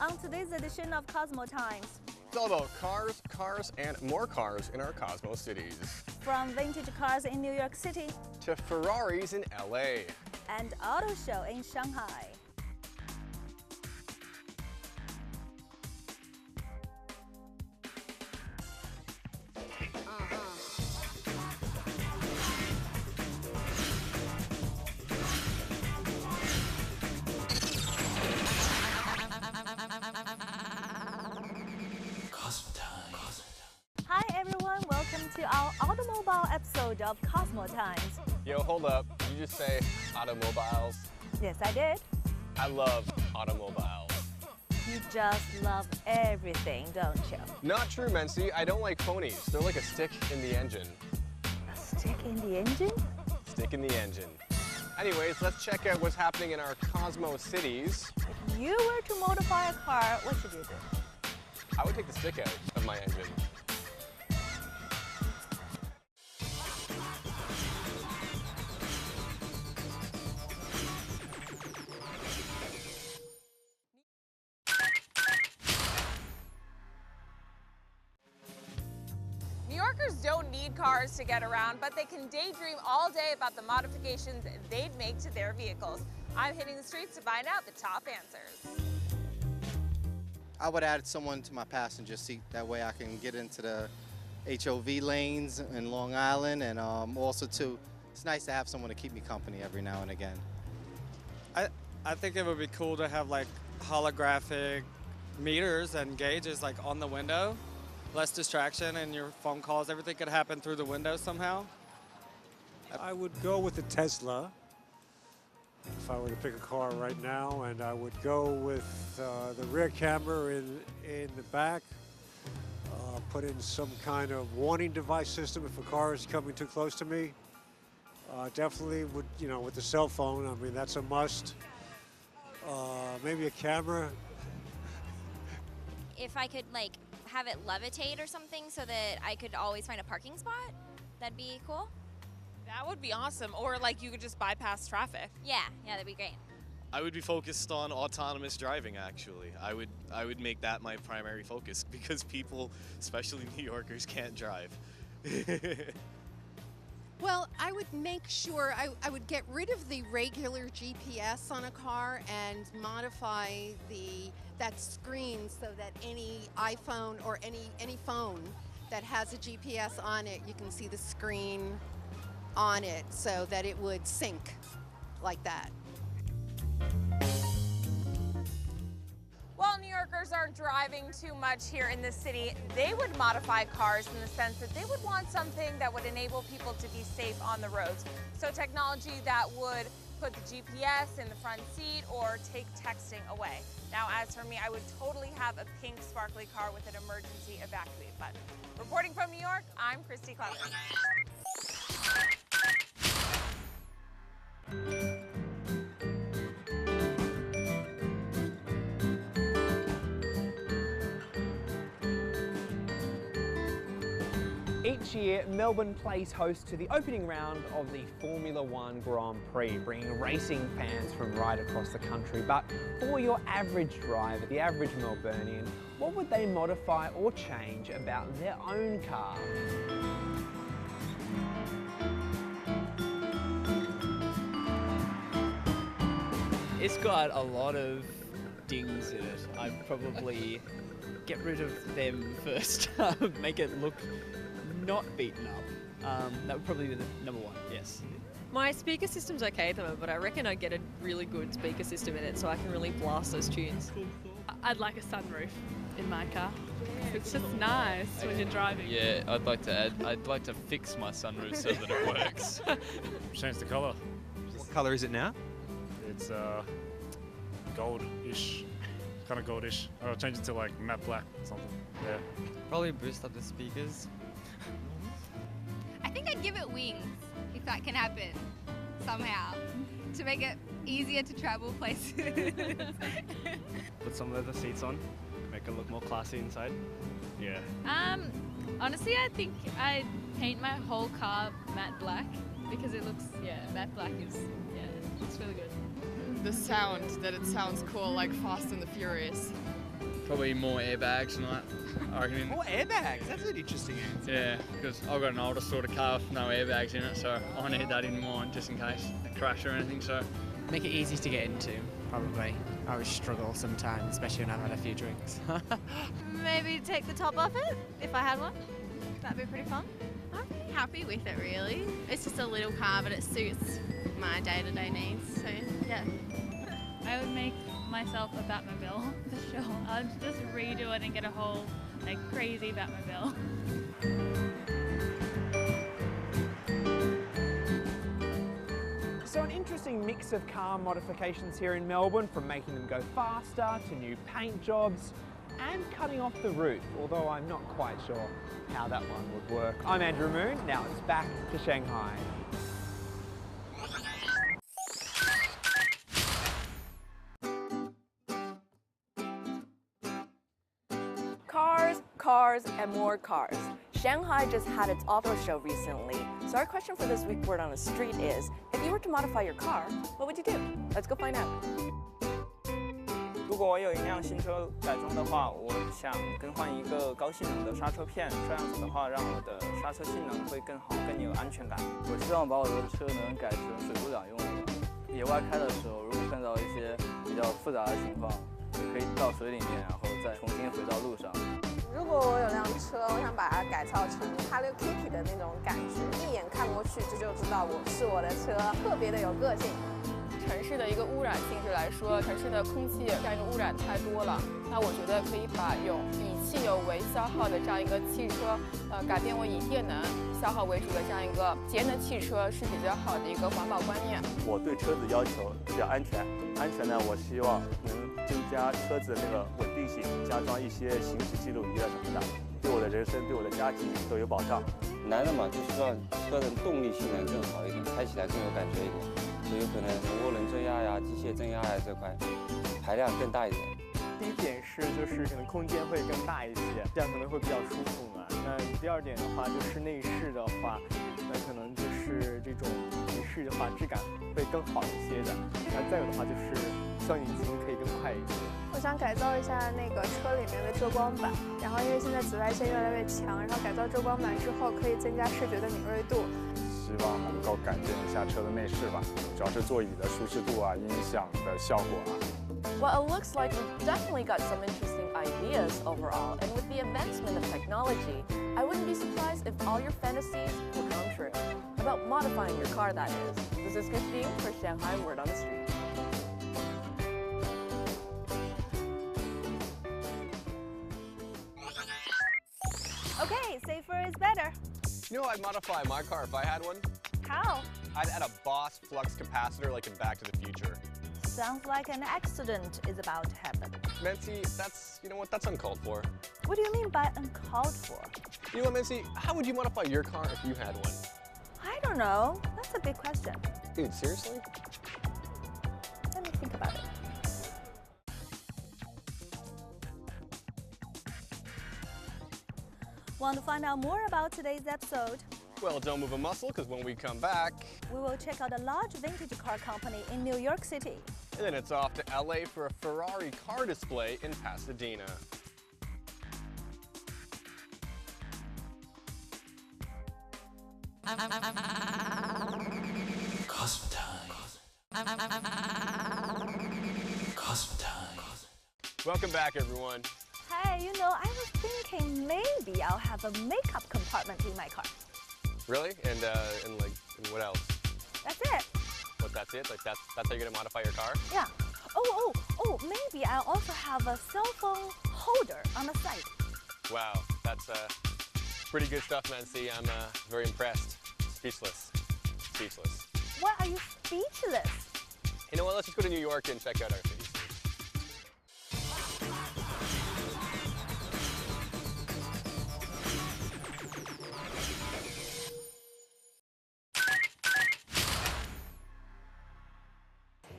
On today's edition of Cosmo Times. It's all about cars, cars, and more cars in our Cosmo cities. From vintage cars in New York City to Ferraris in LA. And auto show in Shanghai. Hi everyone, welcome to our automobile episode of Cosmo Times. Yo, hold up. Did you just say automobiles? Yes, I did. I love automobiles. You just love everything, don't you? Not true, Mency. I don't like ponies. They're like a stick in the engine. A stick in the engine? Stick in the engine. Anyways, let's check out what's happening in our Cosmo cities. If you were to modify a car, what should you do? I would take the stick out of my engine. New Yorkers don't need cars to get around, but they can daydream all day about the modifications they'd make to their vehicles. I'm hitting the streets to find out the top answers. I would add someone to my passenger seat. That way I can get into the HOV lanes in Long Island, and also too, it's nice to have someone to keep me company every now and again. I think it would be cool to have like holographic meters and gauges like on the window. Less distraction, and your phone calls, everything could happen through the window somehow. I would go with the Tesla if I were to pick a car right now, and I would go with the rear camera in the back, put in some kind of warning device system if a car is coming too close to me. Definitely would, with the cell phone, I mean, that's a must. Maybe a camera. If I could like have it levitate or something so that I could always find a parking spot, that'd be cool. That would be awesome. Or like you could just bypass traffic. Yeah, that'd be great. I would be focused on autonomous driving, actually. I would make that my primary focus because people, especially New Yorkers, can't drive. Well, I would make sure, I would get rid of the regular GPS on a car and modify that screen so that any iPhone or any phone that has a GPS on it, you can see the screen on it so that it would sync like that. While New Yorkers aren't driving too much here in the city, they would modify cars in the sense that they would want something that would enable people to be safe on the roads. So technology that would put the GPS in the front seat or take texting away. Now, as for me, I would totally have a pink sparkly car with an emergency evacuate button. Reporting from New York, I'm Christy Clark. Each year, Melbourne plays host to the opening round of the Formula One Grand Prix, bringing racing fans from right across the country. But for your average driver, the average Melburnian, what would they modify or change about their own car? It's got a lot of dings in it. I'd probably get rid of them first, make it look not beaten up. That would probably be the number one, yes. My speaker system's okay at the moment, but I reckon I'd get a really good speaker system in it so I can really blast those tunes. I'd like a sunroof in my car. It's just nice when you're driving. Yeah, I'd like to fix my sunroof so that it works. Change the colour. What colour is it now? It's gold-ish, kind of goldish. I'll change it to like matte black or something. Yeah. Probably boost up the speakers. I think I'd give it wings, if that can happen somehow, to make it easier to travel places. Put some leather seats on, make it look more classy inside. Yeah. Honestly, I think I'd paint my whole car matte black because it looks, matte black is, it's really good. The sound, that it sounds cool, like Fast and the Furious. Probably more airbags and that, I reckon. More airbags? That's an interesting answer. Yeah, because I've got an older sort of car with no airbags in it, so I need that in mind just in case a crash or anything. So make it easy to get into, probably. I would struggle sometimes, especially when I've had a few drinks. Maybe take the top off it, if I had one. That'd be pretty fun. I'm pretty happy with it, really. It's just a little car, but it suits my day-to-day needs, so yeah. I would make myself a Batmobile, for sure. I'd just redo it and get a whole, like, crazy Batmobile. So an interesting mix of car modifications here in Melbourne, from making them go faster to new paint jobs and cutting off the roof, although I'm not quite sure how that one would work. I'm Andrew Moon, now it's back to Shanghai. Cars, and more cars. Shanghai just had its auto show recently, so our question for this week's Word on the Street is, if you were to modify your car, what would you do? Let's go find out. 如果我有一辆新车改装的话，我想更换一个高性能的刹车片，这样子的话，让我的刹车性能会更好，更有安全感。我希望把我的车能改成水陆两用的。野外开的时候，如果碰到一些比较复杂的情况，也可以到水里面，然后再重新回到路上。 如果我有辆车，我想把它改造成 Hello Kitty 的那种感觉，一眼看过去这就知道是我的车，特别的有个性。城市的一个污染性质来说，城市的空气这样一个污染太多了，那我觉得可以把以汽油为消耗的这样一个汽车，改变为以电能消耗为主的这样一个节能汽车是比较好的一个环保观念。我对车子要求比较安全，呢，我希望能增加车子的那个稳定性，加装一些行驶记录仪啊什么的，对我的人生、对我的家庭都有保障。男的嘛，就希望车的动力性能更好一点，开起来更有感觉一点，就有可能涡轮增压呀、机械增压呀这块排量更大一点。第一点是就是可能空间会更大一些，这样可能会比较舒服嘛。那第二点的话就是内饰的话，那可能就是这种内饰的话质感会更好一些的。那再有的话就是希望引擎可以更快一些。我想改造一下那个车里面的遮光板，然后因为现在紫外线越来越强，然后改造遮光板之后可以增加视觉的敏锐度。希望能够改进一下车的内饰吧，主要是座椅的舒适度啊、音响的效果啊。 Well, it looks like we've definitely got some interesting ideas overall, and with the advancement of technology, I wouldn't be surprised if all your fantasies will come true. About modifying your car, that is. This is Christine for Shanghai Word on the Street. Okay, safer is better. You know, I'd modify my car if I had one. How? I'd add a Boss flux capacitor like in Back to the Future. Sounds like an accident is about to happen. Mency, you know what, that's uncalled for. What do you mean by uncalled for? You know what, Mency, how would you modify your car if you had one? I don't know. That's a big question. Dude, seriously? Let me think about it. Want to find out more about today's episode? Well, don't move a muscle, because when we come back, we will check out a large vintage car company in New York City. And then it's off to LA for a Ferrari car display in Pasadena. Cosmo time. Cosmo time. Welcome back, everyone. Hey, you know, I was thinking maybe I'll have a makeup compartment in my car. Really? And what else? That's it. What, that's it? Like that's how you're gonna modify your car? Yeah. Oh, maybe I'll also have a cell phone holder on the side. Wow, that's pretty good stuff, Nancy. I'm very impressed. Speechless. Speechless. Why are you speechless? You know what, let's just go to New York and check out our city.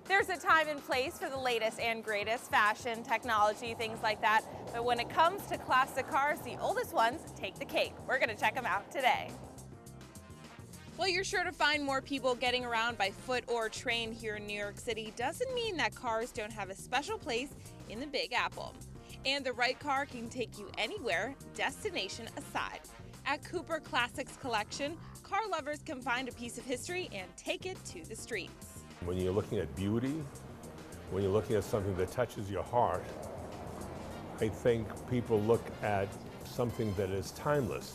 There's a time and place for the latest and greatest fashion, technology, things like that. But when it comes to classic cars, the oldest ones take the cake. We're going to check them out today. Well, you're sure to find more people getting around by foot or train here in New York City. Doesn't mean that cars don't have a special place in the Big Apple. And the right car can take you anywhere, destination aside. At Cooper Classics Collection, car lovers can find a piece of history and take it to the streets. When you're looking at beauty, when you're looking at something that touches your heart, I think people look at something that is timeless.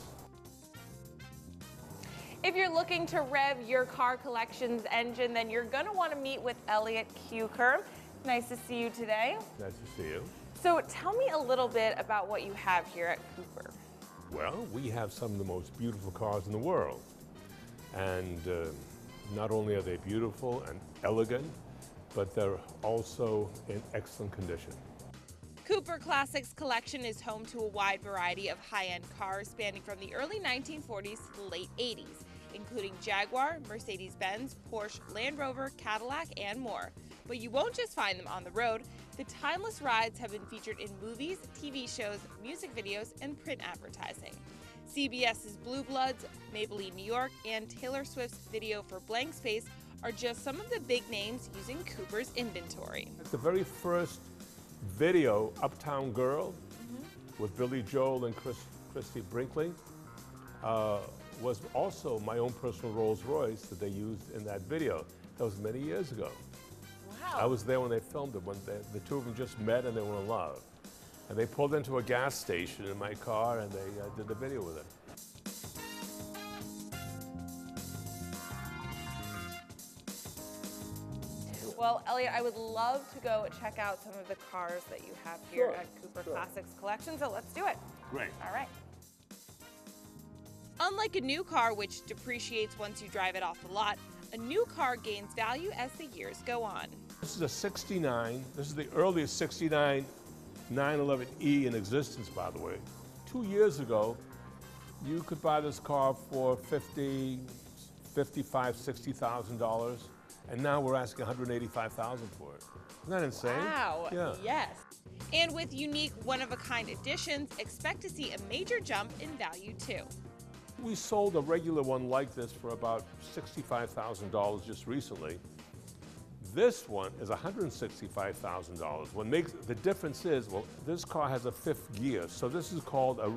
If you're looking to rev your car collection's engine, then you're going to want to meet with Elliot Kuker. Nice to see you today. Nice to see you. So tell me a little bit about what you have here at Cooper. Well, we have some of the most beautiful cars in the world. And not only are they beautiful and elegant, but they're also in excellent condition. Cooper Classics Collection is home to a wide variety of high-end cars spanning from the early 1940s to the late 80s, including Jaguar, Mercedes-Benz, Porsche, Land Rover, Cadillac, and more. But you won't just find them on the road. The timeless rides have been featured in movies, TV shows, music videos, and print advertising. CBS's Blue Bloods, Maybelline New York, and Taylor Swift's video for Blank Space are just some of the big names using Cooper's inventory. The very first video, Uptown Girl, with Billy Joel and Christy Brinkley, was also my own personal Rolls Royce that they used in that video. That was many years ago. Wow. I was there when they filmed it, when the two of them just met and they were in love. And they pulled into a gas station in my car and they did the video with it. Well, Elliot, I would love to go check out some of the cars that you have here at Cooper Classics Collection, so let's do it. Great. All right. Unlike a new car, which depreciates once you drive it off the lot, a new car gains value as the years go on. This is a 69. This is the earliest 69 911E in existence, by the way. 2 years ago, you could buy this car for $50,000, $55,000, $60,000, and now we're asking $185,000 for it. Isn't that insane? Wow. Yeah. Yes. And with unique one-of-a-kind additions, expect to see a major jump in value too. We sold a regular one like this for about $65,000 just recently. This one is $165,000. What makes the difference is, well, this car has a 5th gear, so this is called a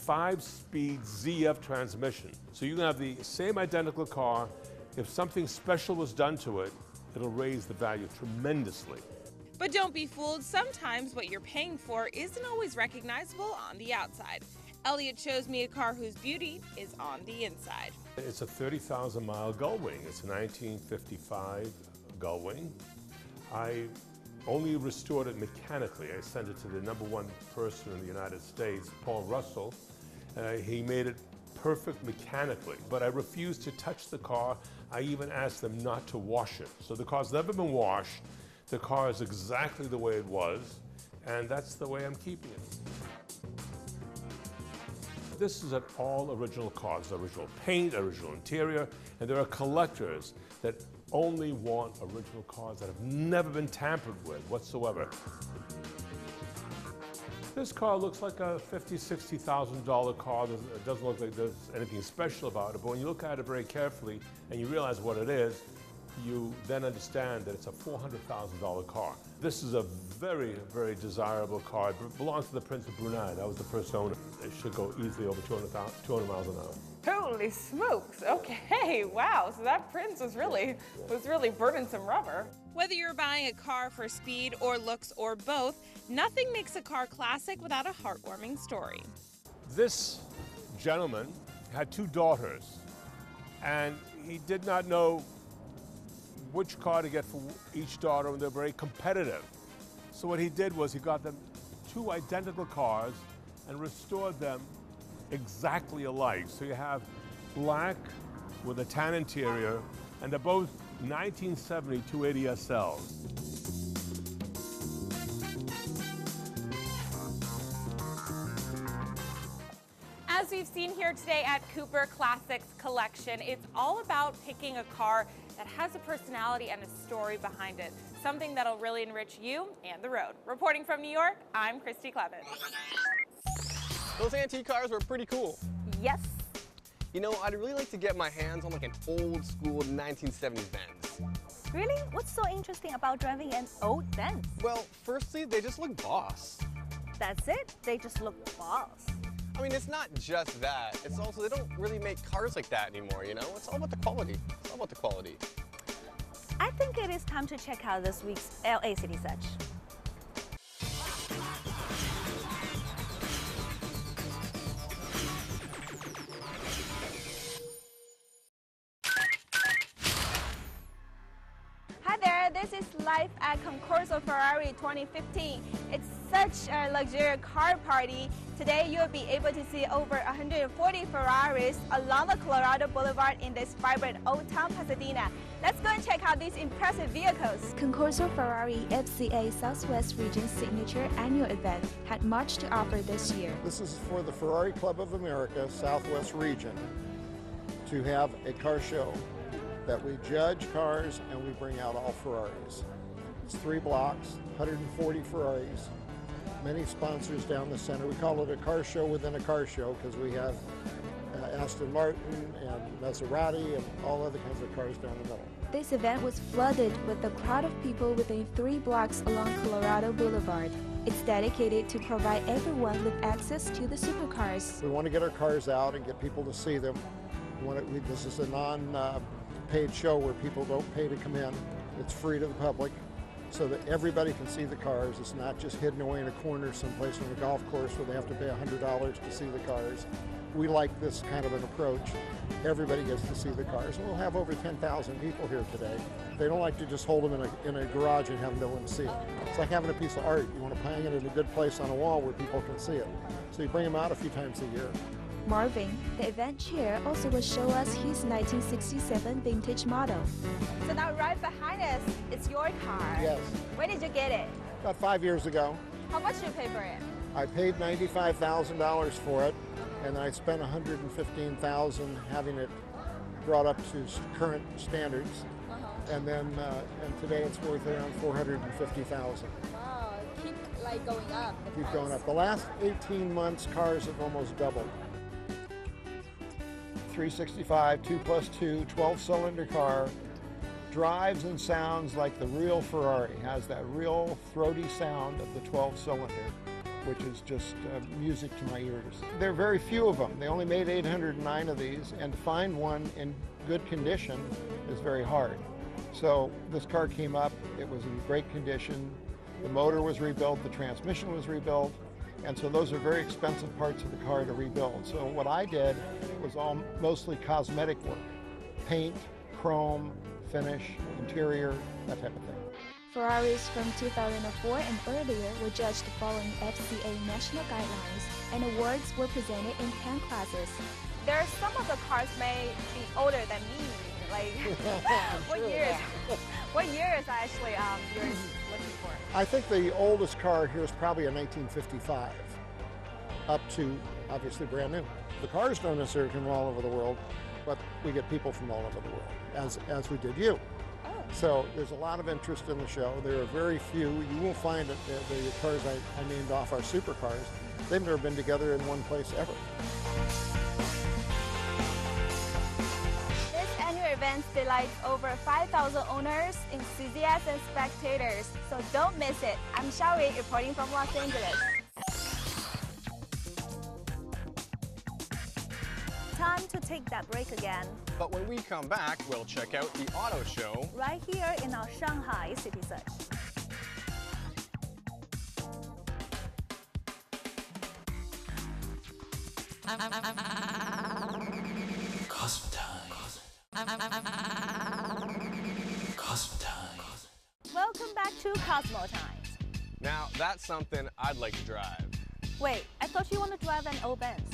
5-speed ZF transmission. So you can have the same identical car. If something special was done to it, it'll raise the value tremendously. But don't be fooled. Sometimes what you're paying for isn't always recognizable on the outside. Elliot shows me a car whose beauty is on the inside. It's a 30,000-mile Gullwing. It's a 1955 Gullwing. I only restored it mechanically. I sent it to the #1 person in the United States, Paul Russell. He made it perfect mechanically, but I refused to touch the car. I even asked them not to wash it. So the car's never been washed. The car is exactly the way it was, and that's the way I'm keeping it. This is an all-original car. It's original paint, original interior, and there are collectors that only want original cars that have never been tampered with whatsoever. This car looks like a $50,000, $60,000 car. It doesn't look like there's anything special about it, but when you look at it very carefully and you realize what it is, you then understand that it's a $400,000 car. This is a very, very desirable car. It belongs to the Prince of Brunei. That was the first owner. It should go easily over 200 miles an hour. Holy smokes. Okay, wow. So that Prince was really burning some rubber. Whether you're buying a car for speed or looks or both, nothing makes a car classic without a heartwarming story. This gentleman had 2 daughters, and he did not know which car to get for each daughter, and they're very competitive. So what he did was he got them 2 identical cars and restored them exactly alike. So you have black with a tan interior, and they're both 1970 280 SLs. As we've seen here today at Cooper Classics Collection, it's all about picking a car that has a personality and a story behind it, something that'll really enrich you and the road. Reporting from New York, I'm Christy Clement. Those antique cars were pretty cool. Yes. You know, I'd really like to get my hands on like an old school 1970s Benz. Really? What's so interesting about driving an old Benz? Well, firstly, they just look boss. That's it. They just look boss. I mean, it's not just that. It's also, they don't really make cars like that anymore, you know? It's all about the quality. It's all about the quality. I think it is time to check out this week's LA City Search. Hi there, this is live at Concorso Ferrari 2015. It's such a luxurious car party. Today you'll be able to see over 140 Ferraris along the Colorado Boulevard in this vibrant Old Town Pasadena. Let's go and check out these impressive vehicles. Concorso Ferrari FCA Southwest Region's signature annual event had much to offer this year. This is for the Ferrari Club of America Southwest Region to have a car show that we judge cars and we bring out all Ferraris. It's 3 blocks, 140 Ferraris, many sponsors down the center. We call it a car show within a car show because we have Aston Martin and Maserati and all other kinds of cars down the middle. This event was flooded with a crowd of people within 3 blocks along Colorado Boulevard. It's dedicated to provide everyone with access to the supercars. We want to get our cars out and get people to see them. This is a non-paid show where people don't pay to come in. It's free to the public so that everybody can see the cars. It's not just hidden away in a corner someplace on a golf course where they have to pay $100 to see the cars. We like this kind of an approach. Everybody gets to see the cars. And we'll have over 10,000 people here today. They don't like to just hold them in a garage and have no one see it. It's like having a piece of art. You want to hang it in a good place on a wall where people can see it. So you bring them out a few times a year. Marvin, the event chair, also will show us his 1967 vintage model. So now right behind us, it's your car. Yes. When did you get it? About 5 years ago. How much did you pay for it? I paid $95,000 for it, and I spent $115,000 having it brought up to current standards. And then and today it's worth around $450,000. Wow, keep like going up. Keep going up. The last 18 months, cars have almost doubled. 365, 2+2, 12-cylinder car, drives and sounds like the real Ferrari, has that real throaty sound of the 12-cylinder, which is just music to my ears. There are very few of them. They only made 809 of these, and to find one in good condition is very hard. So this car came up, it was in great condition, the motor was rebuilt, the transmission was rebuilt, and so those are very expensive parts of the car to rebuild. So what I did was all mostly cosmetic work. Paint, chrome, finish, interior, that type of thing. Ferraris from 2004 and earlier were judged following FCA national guidelines, and awards were presented in 10 classes. There are some of the cars may be older than me. Like, what years actually you're looking for? I think the oldest car here is probably a 1955, up to obviously brand new. The cars don't necessarily come from all over the world, but we get people from all over the world, as we did you. Oh. So there's a lot of interest in the show. There are very few. You will find that the cars I named off are supercars. They've never been together in one place ever. Events delights over 5,000 owners, enthusiasts, and spectators. So don't miss it. I'm Xiaowei reporting from Los Angeles. Time to take that break again. But when we come back, we'll check out the auto show right here in our Shanghai City Search. Cosmo time. Cosmo time. Welcome back to Cosmo Times. Now, that's something I'd like to drive. Wait, I thought you want to drive an old Benz.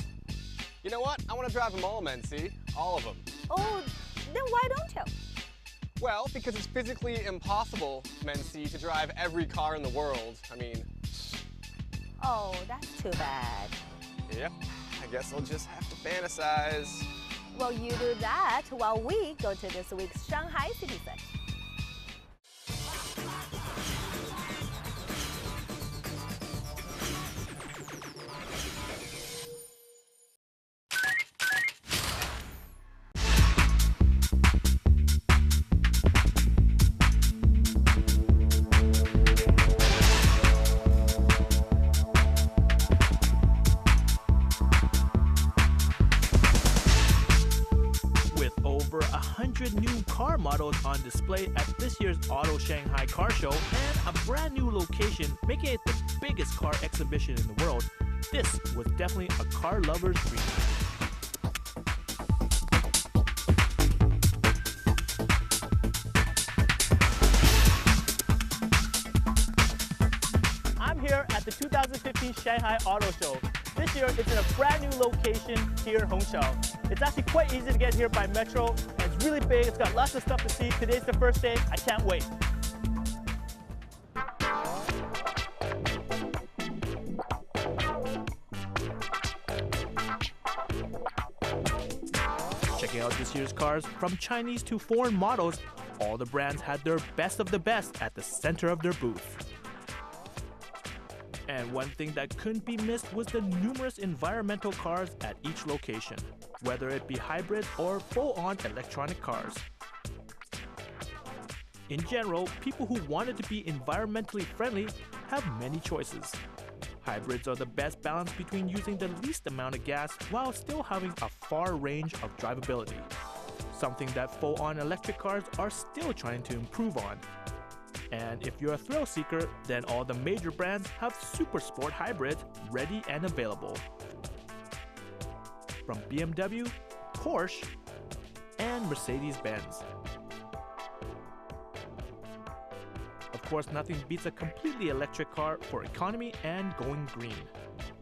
You know what? I want to drive them all, Mency. All of them. Oh, then why don't you? Well, because it's physically impossible, Mency, to drive every car in the world. I mean... Oh, that's too bad. Yep, I guess I'll just have to fantasize. Well, you do that while we go to this week's Shanghai City Search. car models on display at this year's Auto Shanghai Car Show and a brand new location making it the biggest car exhibition in the world. This was definitely a car lover's dream. I'm here at the 2015 Shanghai Auto Show. This year, it's in a brand new location here in Hongqiao. It's actually quite easy to get here by metro, and it's really big. It's got lots of stuff to see. Today's the first day. I can't wait. Checking out this year's cars, from Chinese to foreign models, all the brands had their best of the best at the center of their booth. And one thing that couldn't be missed was the numerous environmental cars at each location, whether it be hybrid or full-on electronic cars. In general, people who wanted to be environmentally friendly have many choices. Hybrids are the best balance between using the least amount of gas while still having a far range of drivability, something that full-on electric cars are still trying to improve on. And if you're a thrill seeker, then all the major brands have super sport hybrids ready and available. From BMW, Porsche, and Mercedes-Benz. Of course, nothing beats a completely electric car for economy and going green.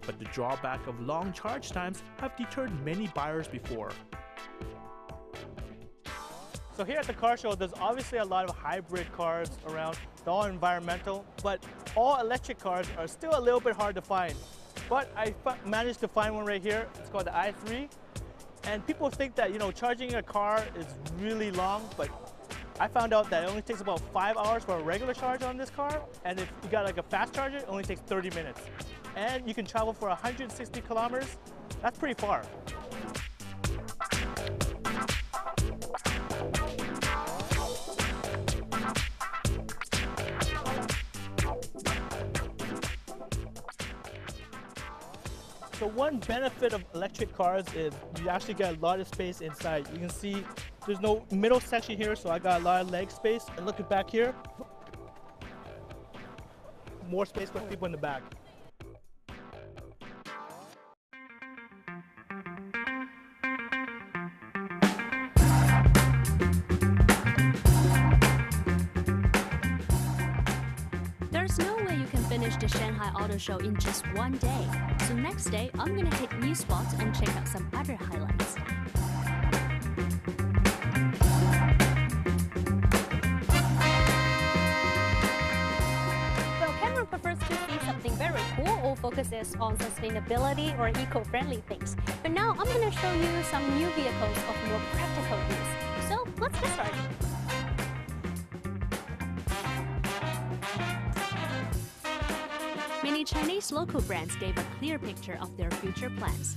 But the drawback of long charge times have deterred many buyers before. So here at the car show, there's obviously a lot of hybrid cars around. They're all environmental, but all electric cars are still a little bit hard to find. But I managed to find one right here. It's called the i3. And people think that, charging a car is really long, but I found out that it only takes about 5 hours for a regular charge on this car. And if you got like a fast charger, it only takes 30 minutes. And you can travel for 160 kilometers. That's pretty far. So one benefit of electric cars is you actually get a lot of space inside. You can see there's no middle section here, so I got a lot of leg space. And looking back here, more space for people in the back. There's no way you can finish the Shanghai Auto Show in just one day. So next day, I'm gonna hit new spots and check out some other highlights. Well, Cameron prefers to see something very cool or focuses on sustainability or eco-friendly things. But now I'm gonna show you some new vehicles of more practical use. So let's get started. Many Chinese local brands gave a clear picture of their future plans.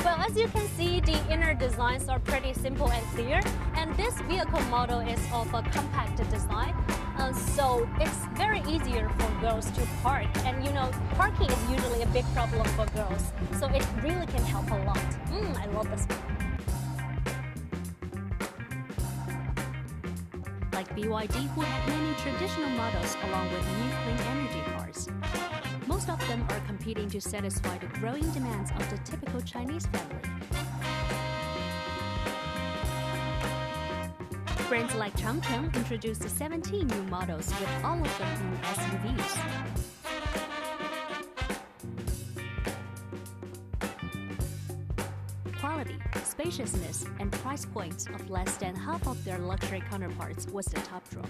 Well, as you can see, the inner designs are pretty simple and clear, and this vehicle model is of a compact design. So it's very easier for girls to park, and parking is usually a big problem for girls, so it really can help a lot. I love this one. Like BYD, who had many traditional models along with new clean energy cars. Most of them are competing to satisfy the growing demands of the typical Chinese family. Brands like Changcheng introduced 17 new models, with all of them in SUVs. Quality, spaciousness, and price points of less than half of their luxury counterparts was the top draw.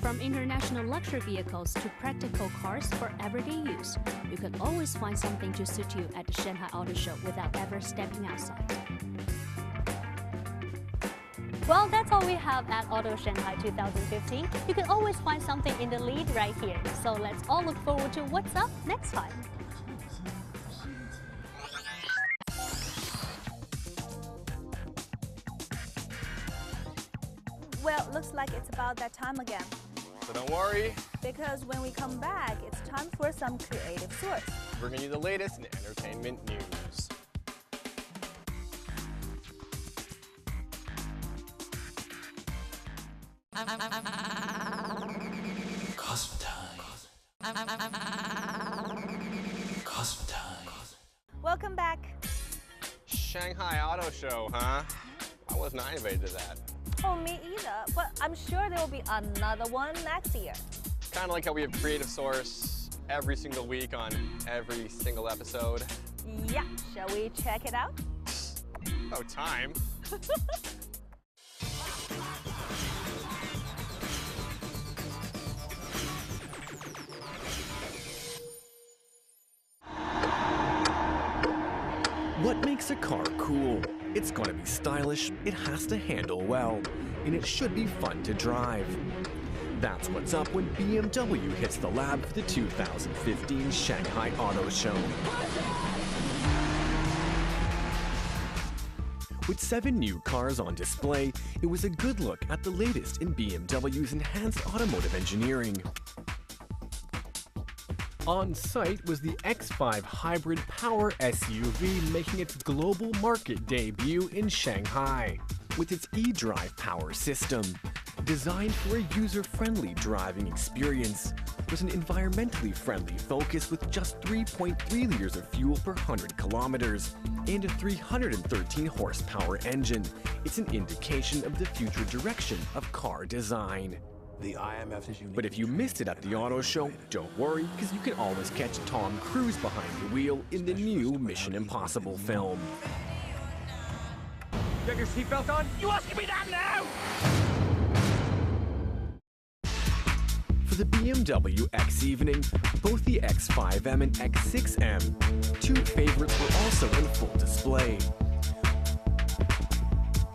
From international luxury vehicles to practical cars for everyday use, you can always find something to suit you at the Shanghai Auto Show without ever stepping outside. Well, that's all we have at Auto Shanghai 2015. You can always find something in the lead right here. So let's all look forward to what's up next time. Well, looks like it's about that time again. So don't worry. Because when we come back, it's time for some creative source. Bringing you the latest in entertainment news. Cosmo time. Welcome back. Shanghai Auto Show, huh? I was not invited to that. Oh, me either. But I'm sure there will be another one next year. Kind of like how we have Creative Source every single week on every single episode. Yeah, shall we check it out? No time. What makes a car cool? It's going to be stylish, it has to handle well, and it should be fun to drive. That's what's up when BMW hits the lab for the 2015 Shanghai Auto Show. With 7 new cars on display, it was a good look at the latest in BMW's enhanced automotive engineering. On site was the X5 hybrid power SUV making its global market debut in Shanghai. With its eDrive power system, designed for a user-friendly driving experience, with an environmentally friendly focus with just 3.3 liters of fuel per 100 kilometers and a 313 horsepower engine. It's an indication of the future direction of car design. The IMF is unique. But if you missed it at the auto show, don't worry, because you can always catch Tom Cruise behind the wheel in the new Mission Impossible film. You got your seatbelt on? You asking me that now? For the BMW X evening, both the X5M and X6M, 2 favorites were also in full display.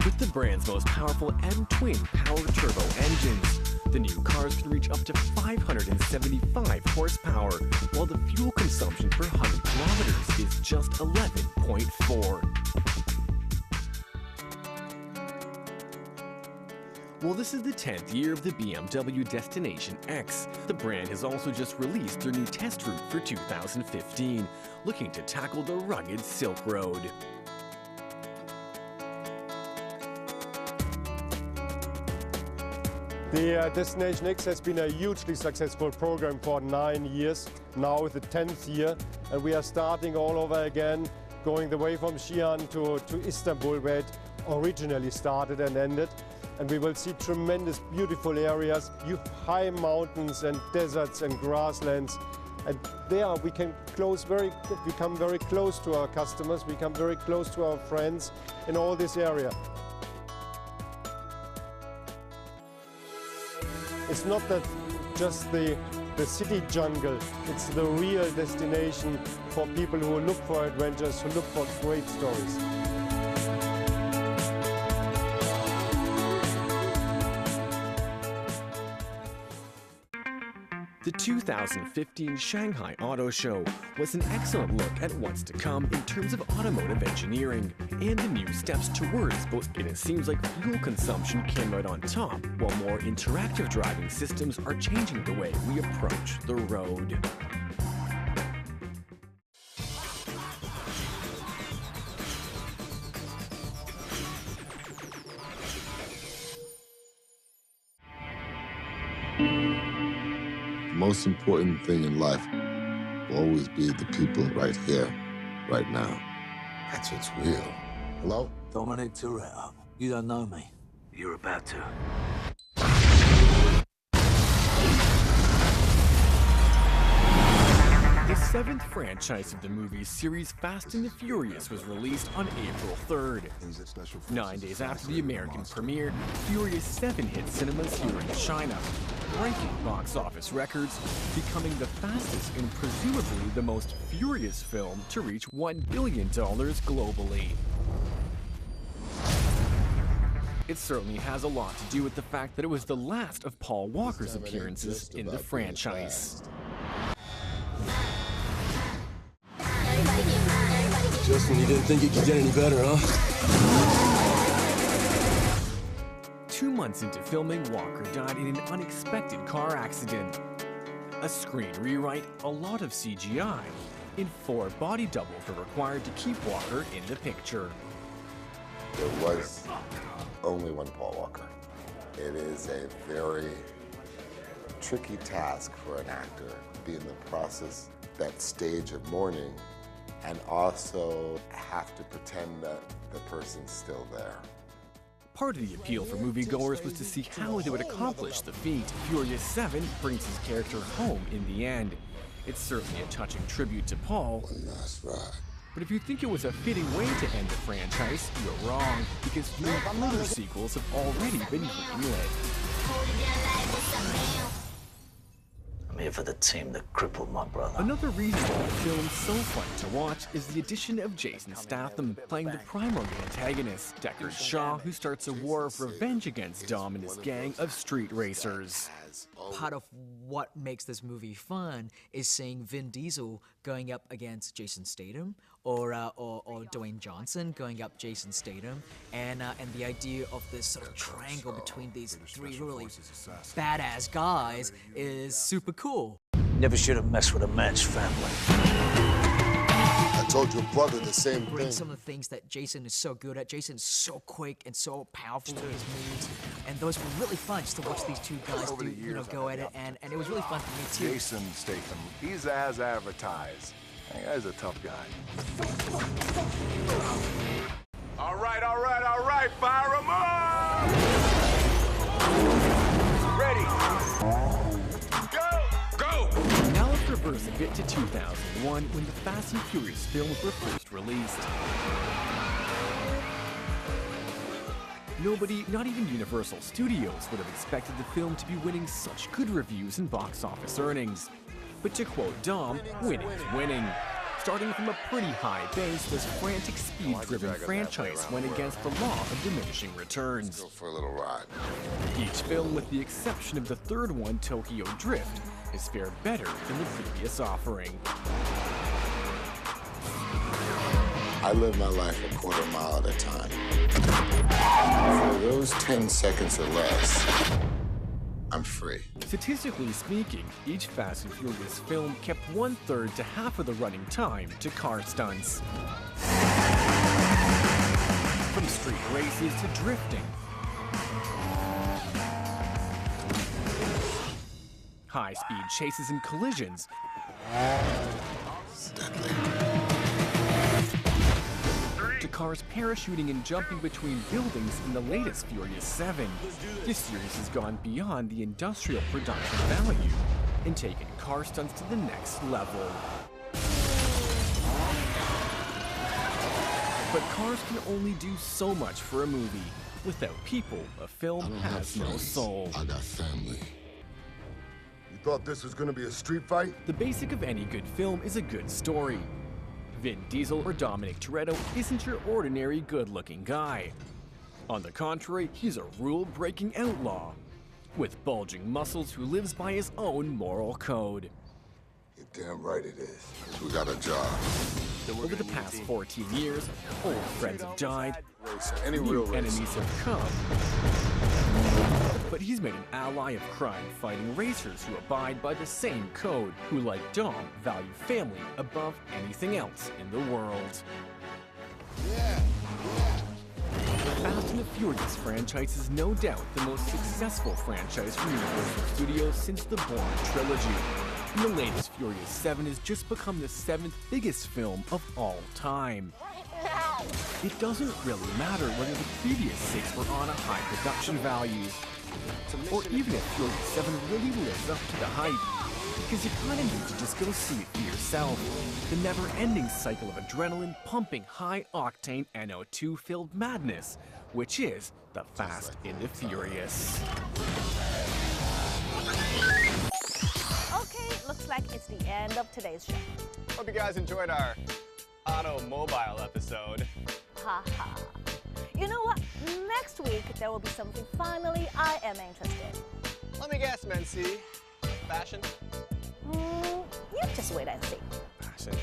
With the brand's most powerful M-twin power-turbo engines, the new cars can reach up to 575 horsepower, while the fuel consumption per 100 kilometers is just 11.4. Well, this is the 10th year of the BMW Destination X. The brand has also just released their new test route for 2015, looking to tackle the rugged Silk Road. The Destination X has been a hugely successful program for 9 years, now the 10th year, and we are starting all over again, going the way from Xi'an to Istanbul, where it originally started and ended. And we will see tremendous, beautiful areas, high mountains and deserts and grasslands. And there we can become very close to our customers, become very close to our friends in all this area. It's not that just the city jungle, it's the real destination for people who look for adventures, who look for great stories. The 2015 Shanghai Auto Show was an excellent look at what's to come in terms of automotive engineering and the new steps towards both. And it seems like fuel consumption came out on top, while more interactive driving systems are changing the way we approach the road. The most important thing in life will always be the people right here, right now. That's what's real. Hello? Dominic Toretto. You don't know me. You're about to. The 7th franchise of the movie series Fast and the Furious was released on April 3rd. 9 days after the American premiere, Furious 7 hit cinemas here in China, breaking box office records, becoming the fastest and presumably the most furious film to reach $1 billion globally. It certainly has a lot to do with the fact that it was the last of Paul Walker's appearances in the franchise. Justin, you didn't think it could get any better, huh? 2 months into filming, Walker died in an unexpected car accident. A screen rewrite, a lot of CGI, and 4 body doubles were required to keep Walker in the picture. There was only one Paul Walker. It is a very tricky task for an actor to be in the process, that stage of mourning, and also have to pretend that the person's still there. Part of the appeal for moviegoers was to see how they would accomplish the feat. Furious 7 brings his character home in the end. It's certainly a touching tribute to Paul. One last ride. But if you think it was a fitting way to end the franchise, you're wrong, because 3 further sequels have already been greenlit. I'm here for the team that crippled my brother. Another reason why the film's so fun to watch is the addition of Jason Statham, playing the primary antagonist, Deckard Shaw, who starts a war of revenge against Dom and his gang of street racers. Part of what makes this movie fun is seeing Vin Diesel going up against Jason Statham, or Dwayne Johnson going up Jason Statham, and the idea of this sort of triangle between these 3 really badass guys is super cool. Never should have messed with a man's family. I told your brother the same Bring thing. some of the things that Jason is so good at. Jason's so quick and so powerful with his moves, and those were really fun just to watch these 2 guys go at it, and it was really fun for me too. Jason Statham, he's as advertised. That guy's a tough guy. All right, fire him up! Ready. Go! Now let's reverse a bit to 2001, when the Fast and Furious films were first released. Nobody, not even Universal Studios, would have expected the film to be winning such good reviews and box office earnings. But to quote Dom, winning is winning. Starting from a pretty high base, this frantic, speed-driven franchise went against the law of diminishing returns. Go for a little ride. Each film, with the exception of the 3rd one, Tokyo Drift, has fared better than the previous offering. I live my life a quarter mile at a time. For those 10 seconds or less, I'm free. Statistically speaking, each Fast and Furious film kept 1/3 to half of the running time to car stunts. From street races to drifting, high-speed chases and collisions, to cars parachuting and jumping between buildings in the latest Furious 7. This series has gone beyond the industrial production value and taken car stunts to the next level. But cars can only do so much for a movie. Without people, a film has no soul. I got family. You thought this was gonna be a street fight? The basic of any good film is a good story. Vin Diesel or Dominic Toretto isn't your ordinary good-looking guy. On the contrary, he's a rule-breaking outlaw with bulging muscles who lives by his own moral code. You're damn right it is. We got a job. Over the past 14 years, old friends have died, Any new real enemies have come. But he's made an ally of crime-fighting racers who abide by the same code, who, like Dom, value family above anything else in the world. The Fast and the Furious franchise is no doubt the most successful franchise for Universal Studios since the Bourne trilogy. And the latest Furious 7 has just become the 7th biggest film of all time. It doesn't really matter whether the previous 6 were on a high production values, or even if Furious 7 really lives up to the hype, because you kind of need to just go see it for yourself. The never-ending cycle of adrenaline-pumping, high-octane NO2-filled madness, which is the Fast and the Furious. Okay, looks like it's the end of today's show. Hope you guys enjoyed our automobile episode. Haha. You know what? Next week there will be something finally I am interested in. Let me guess, Mency. Fashion? You just wait and see. Fashion.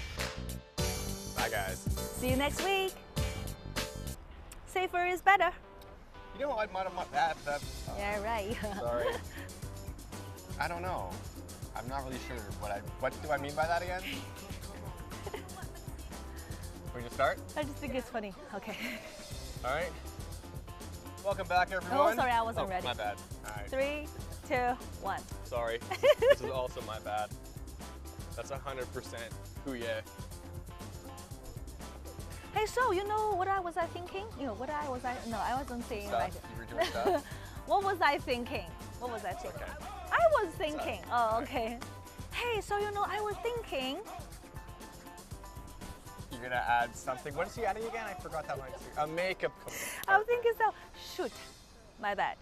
Bye, guys. See you next week. Safer is better. You know what? That. Yeah, right. Sorry. I don't know. I'm not really sure what do I mean by that again? We just start? I just think it's funny. Okay. All right. Welcome back, everyone. Oh, sorry, I wasn't ready. My bad. All right. 3, 2, 1. Sorry. This is also my bad. That's 100% hooyah. Hey, so you know what I was thinking? You know what I wasn't saying Stuff. like. You were doing stuff. What was I thinking? What was I thinking? Okay. I was thinking. Oh, okay. Hey, so you know, I was thinking. You're gonna add something. What is he adding again? I forgot that line. A makeup. I was thinking so. Shoot, my bad.